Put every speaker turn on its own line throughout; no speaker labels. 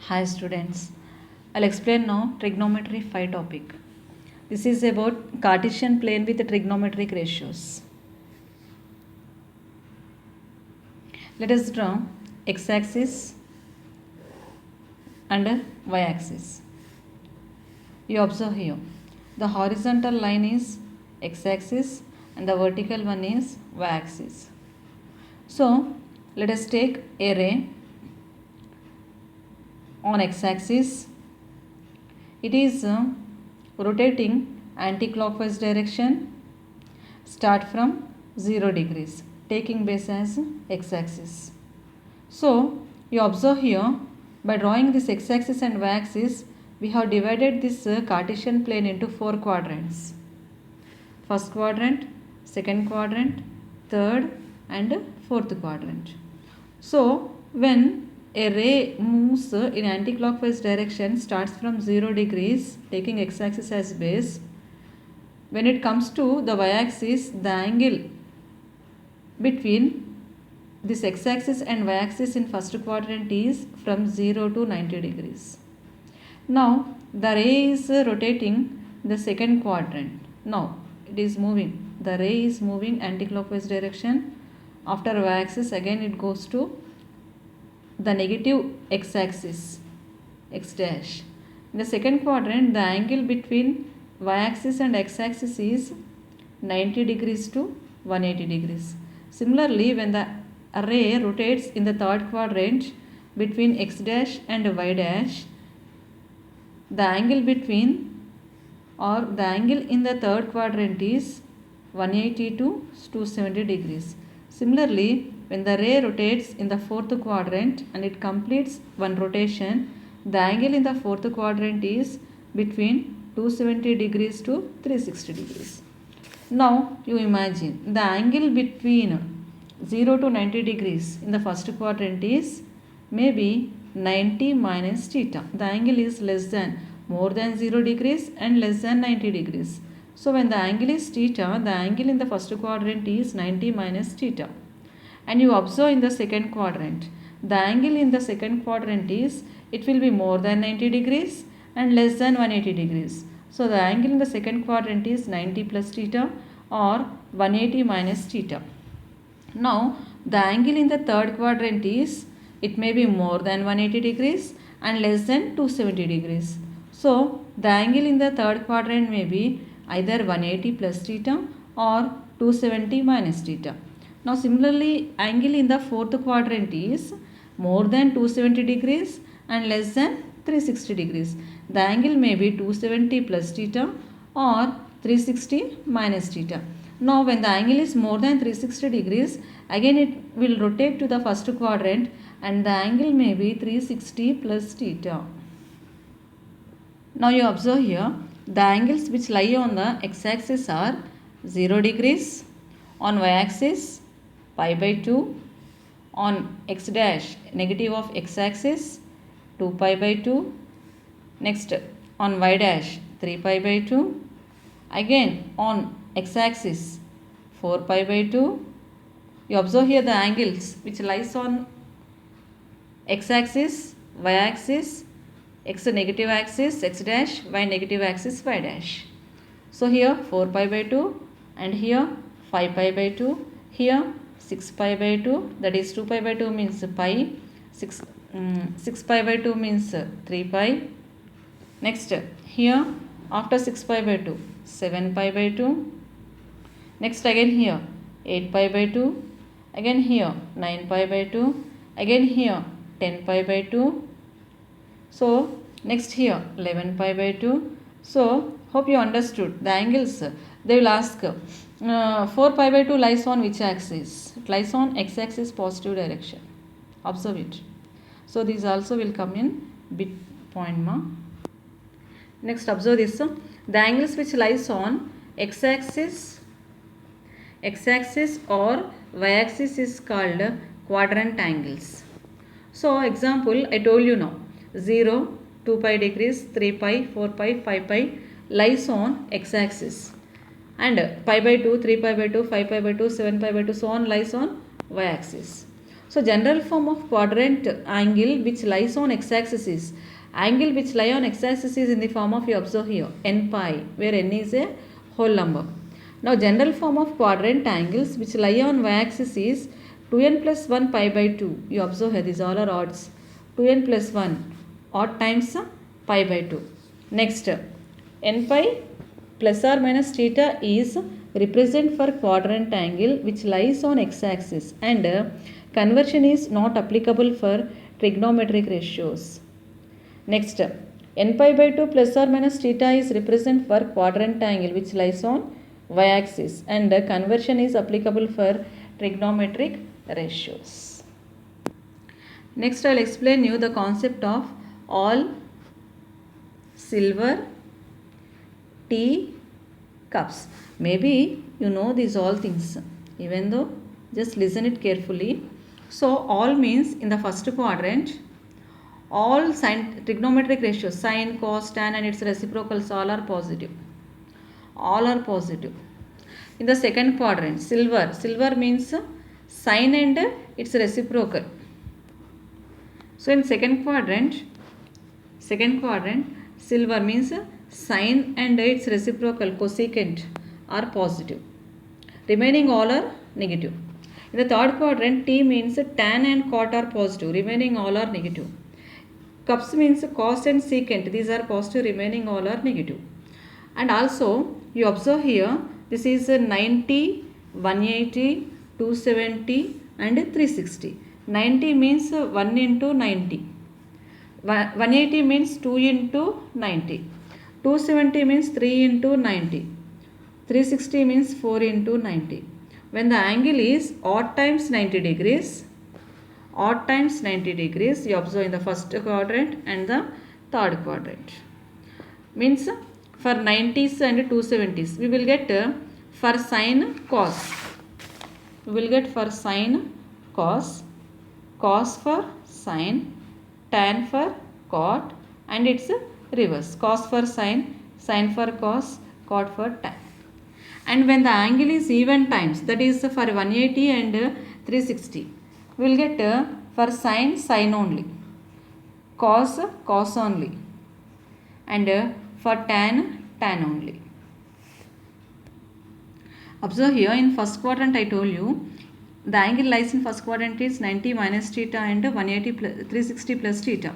Hi students, I'll explain now trigonometry 5 topic. This is about Cartesian plane with trigonometric ratios. Let us draw x-axis and y-axis. You observe here, the horizontal line is x-axis and the vertical one is y-axis. So, let us take a ray on x-axis. It is rotating anti-clockwise direction. Start from 0 degrees, taking base as x-axis. So you observe here, by drawing this x-axis and y-axis, we have divided this Cartesian plane into 4 quadrants. First quadrant, second quadrant, third and fourth quadrant. So when a ray moves in anti-clockwise direction, starts from 0 degrees, taking x-axis as base. When it comes to the y-axis, the angle between this x-axis and y-axis in first quadrant is from 0 to 90 degrees. Now the ray is rotating the second quadrant. Now it is moving. The ray is moving anti-clockwise direction. After y-axis, again it goes to the negative x-axis, x dash. In the second quadrant, the angle between y-axis and x-axis is 90 degrees to 180 degrees. Similarly, when the array rotates in the third quadrant between x dash and y dash, the angle between or the angle in the third quadrant is 180 to 270 degrees. Similarly, when the ray rotates in the fourth quadrant and it completes one rotation, the angle in the fourth quadrant is between 270 degrees to 360 degrees. Now you imagine the angle between 0 to 90 degrees in the first quadrant is maybe 90 minus theta. The angle is more than 0 degrees and less than 90 degrees. So when the angle is theta, the angle in the first quadrant is 90 minus theta. And you observe in the second quadrant, the angle in the second quadrant is, it will be more than 90 degrees and less than 180 degrees. So the angle in the second quadrant is 90 plus theta or 180 minus theta. Now the angle in the third quadrant is, it may be more than 180 degrees and less than 270 degrees. So the angle in the third quadrant may be either 180 plus theta or 270 minus theta. Now similarly, angle in the fourth quadrant is more than 270 degrees and less than 360 degrees. The angle may be 270 plus theta or 360 minus theta. Now when the angle is more than 360 degrees, again it will rotate to the first quadrant and the angle may be 360 plus theta. Now you observe here, the angles which lie on the x-axis are 0 degrees, on y-axis pi by 2, on x dash negative of x-axis 2 pi by 2, next on y dash 3 pi by 2, again on x-axis 4 pi by 2. You observe here the angles which lies on x-axis, y-axis, x negative axis x dash, y negative axis y dash. So here 4 pi by 2 and here 5 pi by 2, here 6 pi by 2, that is 2 pi by 2 means pi, 6 pi by 2 means 3 pi. Next here after 6 pi by 2, 7 pi by 2. Next again here 8 pi by 2, again here 9 pi by 2, again here 10 pi by 2. So next here 11 pi by 2. So hope you understood the angles. They will ask 4 pi by 2 lies on which axis? It lies on x-axis positive direction. Observe it. So these also will come in bit point ma. Next observe this. The angles which lies on x-axis or y-axis is called quadrant angles. So example I told you now, 0, 2 pi degrees, 3 pi, 4 pi, 5 pi lies on x-axis and pi by 2, 3 pi by 2, 5 pi by 2, 7 pi by 2 so on lies on y-axis. So general form of quadrant angle which lies on x-axis is, angle which lie on x-axis is in the form of, you observe here, n pi, where n is a whole number. Now general form of quadrant angles which lie on y-axis is 2n plus 1 pi by 2. You observe here, these all are odds. 2n plus 1 odd times pi by 2. Next, n pi plus or minus theta is represent for quadrant angle which lies on x-axis, and conversion is not applicable for trigonometric ratios. Next, n pi by 2 plus or minus theta is represent for quadrant angle which lies on y-axis, and conversion is applicable for trigonometric ratios. Next, I will explain you the concept of all silver tea cups. Maybe you know these all things, even though just listen it carefully. So all means in the first quadrant, all trigonometric ratios, sine, cos, tan and its reciprocals, all are positive. All are positive. In the second quadrant, silver means sine and its reciprocal. So in second quadrant, silver means sine and its reciprocal cosecant are positive. Remaining all are negative. In the third quadrant, T means tan and cot are positive. Remaining all are negative. Cups means cos and secant. These are positive. Remaining all are negative. And also you observe here, this is 90, 180, 270 and 360. 90 means 1 into 90. 180 means 2 into 90. 270 means 3 into 90. 360 means 4 into 90. When the angle is odd times 90 degrees, you observe in the first quadrant and the third quadrant. Means for 90s and 270s, we will get for sine cos. We will get for sine cos, cos for sine, tan for cot and its reverse. Cos for sine, sine for cos, cot for tan. And when the angle is even times, that is for 180 and 360, we will get for sine, sine only, cos, cos only, and for tan, tan only. Observe here, in first quadrant I told you the angle lies in first quadrant is 90 minus theta and 180 plus 360 plus theta.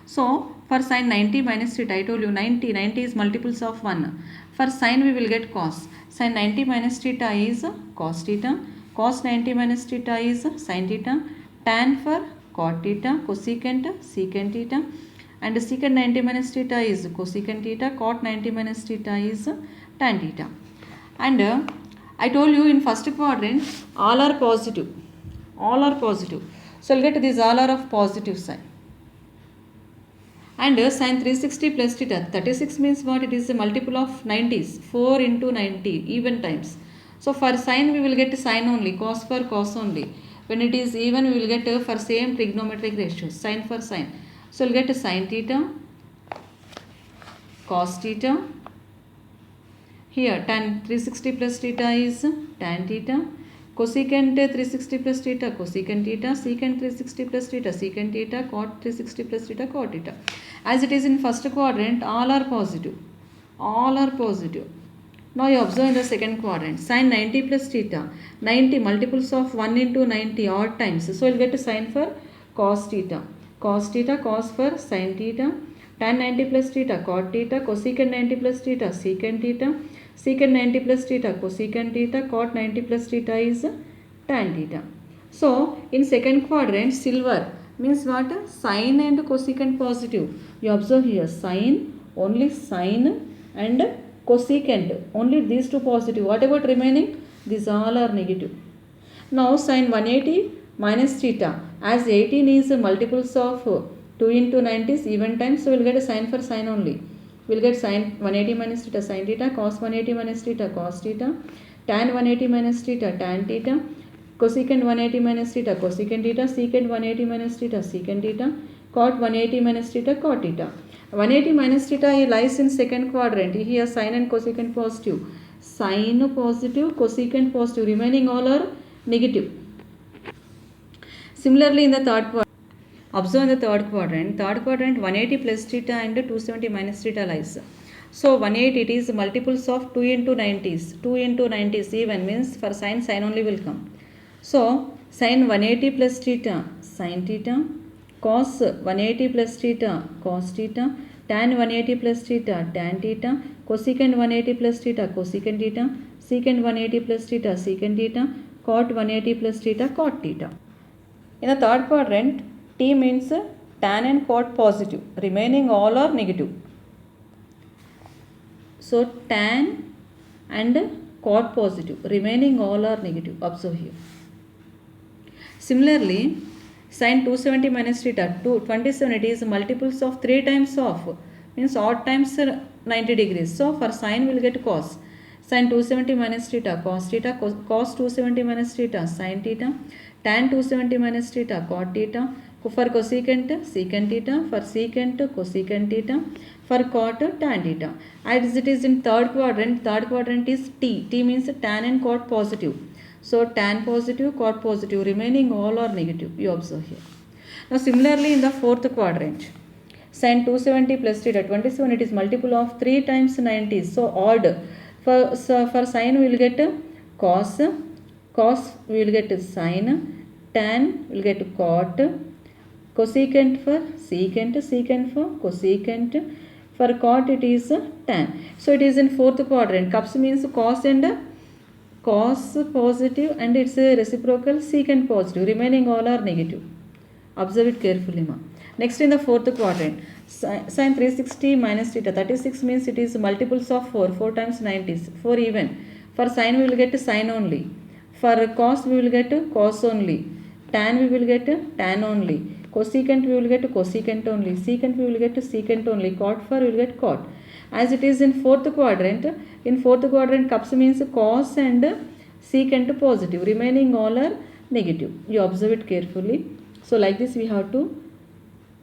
So for sine 90 minus theta, I told you 90 is multiples of 1. For sine we will get cos. Sine 90 minus theta is cos theta. Cos 90 minus theta is sin theta. Tan for cot theta. Cosecant secant theta. And secant 90 minus theta is cosecant theta. Cot 90 minus theta is tan theta. And I told you in first quadrant all are positive. All are positive. So we'll get these all are of positive sign. And sin 360 plus theta, 36 means what? It is a multiple of 90s, 4 into 90 even times. So for sine we will get sine only, cos for cos only. When it is even we will get for same trigonometric ratios, sine for sine. So we'll get sin theta, cos theta. Here tan 360 plus theta is tan theta. Cosecant 360 plus theta, cosecant theta. Secant 360 plus theta, secant theta. Cot 360 plus theta, cot theta. As it is in first quadrant, all are positive. All are positive. Now you observe in the second quadrant, sin 90 plus theta. 90 multiples of 1 into 90 odd times. So we'll get sin for cos theta. Cos theta, cos for sin theta. Tan 90 plus theta, cot theta. Cosecant 90 plus theta, secant theta. Secant 90 plus theta, cosecant theta. Cot 90 plus theta is tan theta. So in second quadrant, silver means what? Sine and cosecant positive. You observe here, sine, only sine and cosecant, only these two positive. What about remaining? These all are negative. Now sin 180 minus theta, as 18 is multiples of 2 into 90s even times, so we will get a sin for sine only. We will get sin 180 minus theta, sin theta. Cos 180 minus theta, cos theta. Tan 180 minus theta, tan theta. Cosecant 180 minus theta, cosecant theta. Secant 180 minus theta, secant theta. Cot 180 minus theta, cot theta. 180 minus theta lies in second quadrant. Here sin and cosecant positive. Sin positive, cosecant positive. Remaining all are negative. Similarly, in the third quadrant, observe in the third quadrant 180 plus theta and 270 minus theta lies. So 180, it is multiples of 2 into 90s. 2 into 90s even means for sin only will come. So sin 180 plus theta, sin theta, cos 180 plus theta, cos theta, tan 180 plus theta, tan theta, cosecant 180 plus theta, cosecant theta, secant 180 plus theta, secant theta, cot 180 plus theta, cot theta. In the third quadrant, T means tan and cot positive, remaining all are negative. So tan and cot positive, remaining all are negative. Observe here. Similarly, sin 270 minus theta, 27, it is multiples of 3 times of, means odd times 90 degrees. So for sin we will get cos. Sin 270 minus theta, cos theta, cos 270 minus theta, sin theta, tan 270 minus theta, cot theta, for cosecant, secant theta, for secant, cosecant theta, for cot, tan theta. As it is in third quadrant is T. T means tan and cot positive. So tan positive, cot positive, remaining all are negative. You observe here. Now similarly in the fourth quadrant, sin 270 plus theta, 27, it is multiple of 3 times 90. So odd. For sin we will get cos we will get sin, tan we will get cot, cosecant for secant, secant for cosecant, for cot it is tan. So it is in fourth quadrant. Cups means cos and cos positive and its reciprocal secant positive, remaining all are negative. Observe it carefully, ma. Next in the fourth quadrant, sin 360 minus theta, 36 means it is multiples of 4 times 90, 4 even. For sin we will get sin only. For cos we will get cos only. Tan we will get tan only. Cosecant we will get cosecant only. Secant we will get secant only. Cot for we will get cot. As it is in fourth quadrant cups means cos and secant positive, remaining all are negative. You observe it carefully. So like this we have to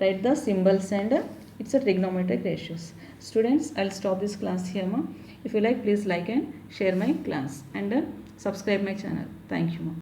write the symbols and it's a trigonometric ratios. Students, I'll stop this class here, ma. If you like, please like and share my class and subscribe my channel. Thank you, ma.